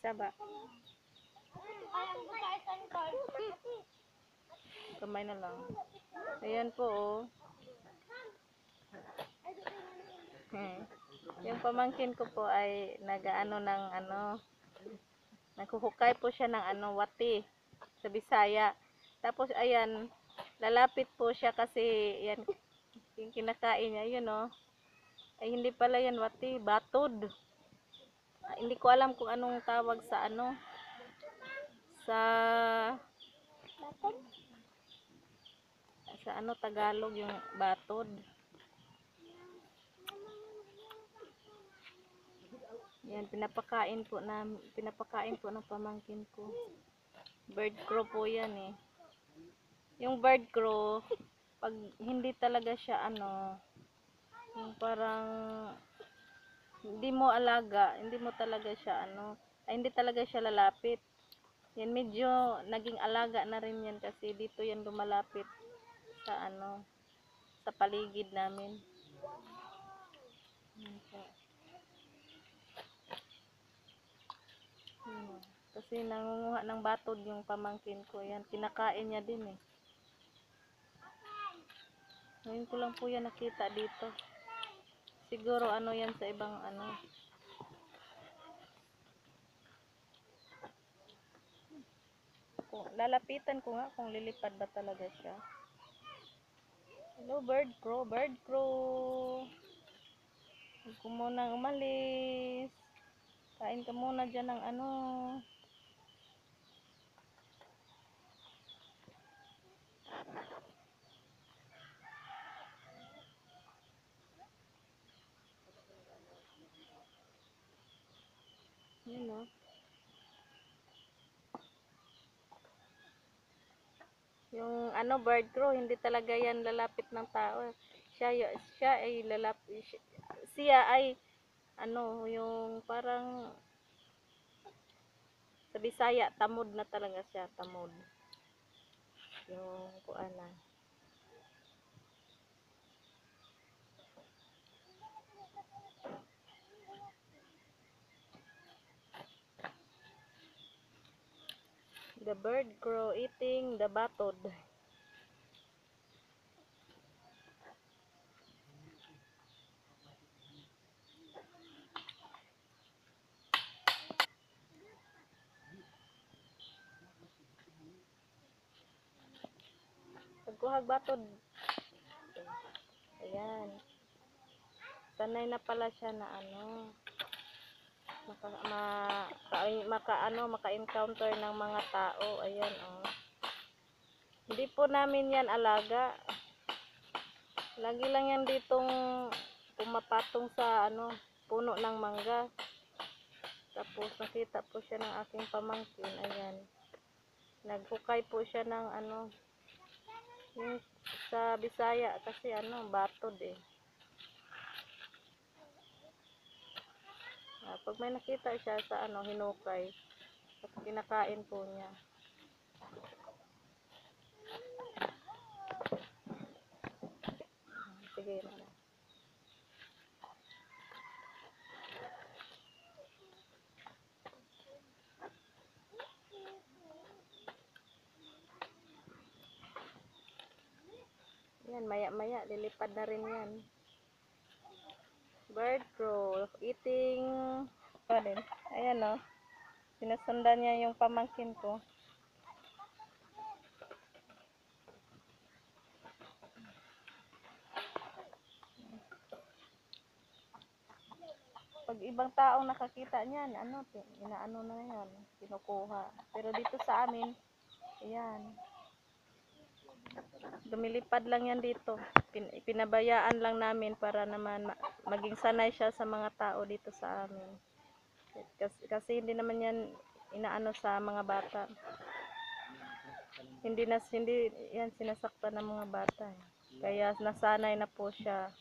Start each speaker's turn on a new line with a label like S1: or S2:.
S1: taba. Kamay na lang. Ayan po, oh. Yung pamangkin ko po ay nag-ano ng naghuhukay po siya ng wati sa Bisaya. Tapos ayan, lalapit po siya kasi yan yung kinakain niya, yun oh. Ay hindi pala yan wati, batod. Hindi ko alam kung anong tawag sa sa Tagalog yung batod. Yan, pinapakain po ng pamangkin ko. Bird crow po yan eh. Yung bird crow, pag hindi talaga siya yung parang hindi mo alaga, hindi mo talaga siya hindi talaga siya lalapit. Yan, medyo naging alaga na rin yan kasi dito yan lumalapit sa sa paligid namin. Kasi nangunguha ng batod yung pamangkin ko. Yan, kinakain niya din eh. Ngayon ko lang po yan nakita dito. Siguro yan sa ibang lalapitan ko nga kung lilipad ba talaga siya. Hello, bird crow, bird crow. Huwag ko munang umalis. Kain ka muna dyan ng Yun o. Yung bird crow, hindi talaga yan lalapit ng tao. Siya ay lalapit. Siya ay yung parang sa Bisaya, tamod na talaga siya, tamod. Yung kuana. The bird crow eating the batod. Pagkuhag batod. Ayan. Sanay na pala siya na maka-encounter ng mga tao. Ayan oh. Hindi po namin yan alaga. Lagi lang yan ditong pumapatong sa puno ng mangga. Tapos nakita po siya ng aking pamangkin. Ayan. Naghukay po siya ng yung sa Bisaya kasi batod eh. Pag may nakita siya sa hinukay, kinakain po niya. Sige na. Yan, maya-maya lilipad na rin yan. Bird crow eating ayan o. Sinusundan niya yung pamangkin ko. Pag ibang taong nakakita niyan, inaano na yan, kinukuha. Pero dito sa amin, ayan. Lumilipad lang yan dito. Pinabayaan lang namin para naman maging sanay siya sa mga tao dito sa amin. Kasi hindi naman yan inaano sa mga bata. Hindi yan sinasaktan ng mga bata. Kaya nasanay na po siya.